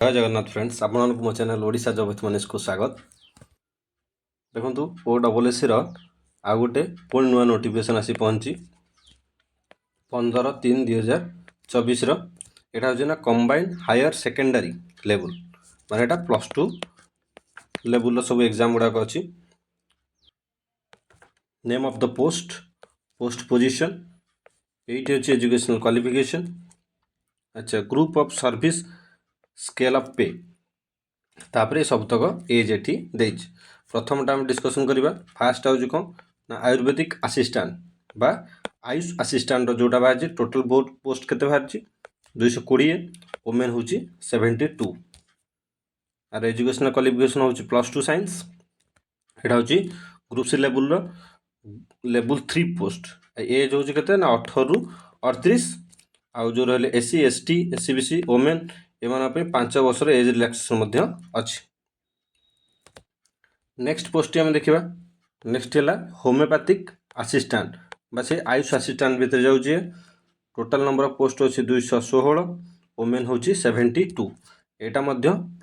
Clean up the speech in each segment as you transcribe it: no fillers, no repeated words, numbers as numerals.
जय जगन्नाथ फ्रेंड्स आपण मो channel Odisha job with Manish को स्वागत। देखो ओ डबल एस आ गोटे पुणी नुआ नोटिफिकेशन आसी पहुँची 15/3/2024 यहाँ हूँ ना कंबाइंड हायर सेकेंडरी लेवल माने एटा +2 लेवल सब एग्जाम गुड़ाक अच्छी। Name of the post position ये अच्छी एजुकेशनल क्वालिफिकेशन। अच्छा group of service scale of पे तापर सबतक एज एटी देज। प्रथमटा आम डिस्कसन करवा फास्ट हूँ कौन ना आयुर्वेदिक आसिस्टांट बा आयुष आसिस्टांट जोटा बाहर टोटल पोस्ट केते बाहर 220 वोमेन हूँ 72 आर एजुकेशनल क्वालिफिकेशन हूँ +2 साइंस। एटा हूँ group C level 3 post age हूँ केते ना 18 रु 38 आउ जो रहे एससी एसटी एससीबीसी वोमेन एमान 5 वर्ष एज रिलैक्सेशन अच्छी। नेक्स्ट पोस्ट आम देखा नेक्स्ट है होमियोपैथिक आसिस्टांट बा से आयुष आसिस्टांट भितर जाऊे। टोटाल नंबर ऑफ पोस्ट अच्छी 216 वोमेन हूँ 72 यहाँ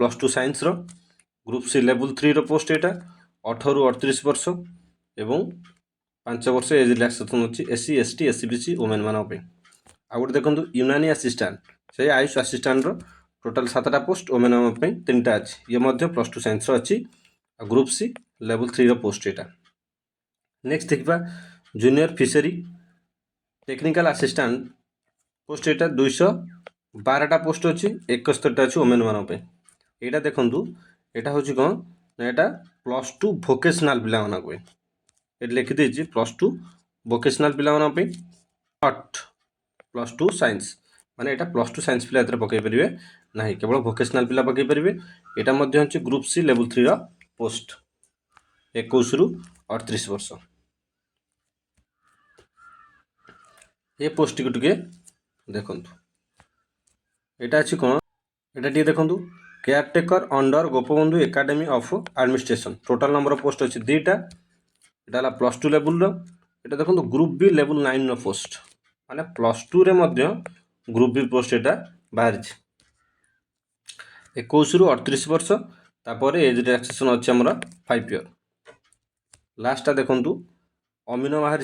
+2 साइंस ग्रुप सी लेवल 3 रो पोस्ट यहाँ 18 रु 38 वर्ष एवं 5 वर्ष एज रिलैक्सेशन अच्छी एससी एसटी एससीबीसी वोमेन मान। आ गए देखो यूनानी आसिस्टांट से आयुष आसिस्टांट टोटाल 7टा पोस्ट वोमेन 3टा अच्छी ये +2 साइंस अच्छी ग्रुप सी लेवल 3 रो पोस्ट यहाँ। नेक्स्ट देखा जूनियर फिशरी टेक्निकल आसिस्टांट पोस्ट यहाँ 212टा पोस्ट अच्छी 71टा अच्छी वोमेन मान। यहाँ देखूँ यहाँ हूँ कौन ना यहाँ +2 भोकेशनाल पिला ये लिखिदी +2 भोकेशनाल पिला नट +2 साइंस माने यहाँ +2 साइंस पिला पकई पारे ना केवल भोकेशनाल पिला पकई पारे। यहाँ ग्रुप सी लेवल 3 रो पोस्ट 21 रु 38 वर्ष। ये पोस्ट को टे देखु यहाँ अच्छी कौन यहाँ टे देखु caretaker under Gopabandhu academy of administration total number of post अच्छी 2टा यहाँ +2 लेवल यहाँ देखो ग्रुप बी लेवल 9 रो पोस्ट माने +2 रे मध्य ग्रुप बी पोस्ट यहाँ बाहर 21 रु 38 वर्ष तापर एज रिलैक्सेशन अच्छी आमर 5 ईयर। लास्टा देखु अमीनो बाहर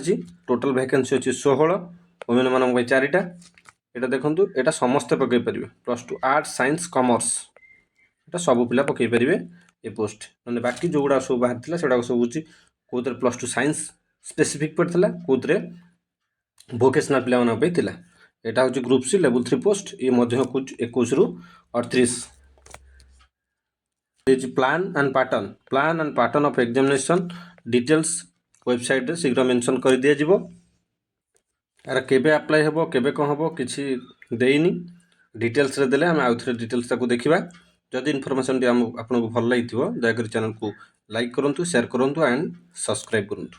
टोटाल वैकेंसी अच्छी 16 वोमेन मान 4टा यहाँ देखो यहाँ समस्ते पकई पारे +2 आर्ट्स साइंस कॉमर्स यहाँ सब पिला पकई पारे ये पोस्ट मैंने बाकी जो गुड़ा सब बाहर से सब हूँ कौन +2 साइंस स्पेसिफिक पड़ता कौन भोकेशनाल पिला यहाँ हूँ ग्रुप सी लेवल 3 पोस्ट ये 21 रु 38। Plan and pattern of examination details website रे शीघ्र मेंशन कर दिया जिवो। यार केबे अप्लाई हेबो केबे कौन हेबो किछि देइनी डिटेल्स रे देले हम आउ थरे डिटेल्स ताको देखिबा। जदि इन्फॉर्मेशन टी आपको भल लगिथिबो दया कर चैनल को लाइक करंतु शेयर करंतु एंड सब्सक्राइब करंतु।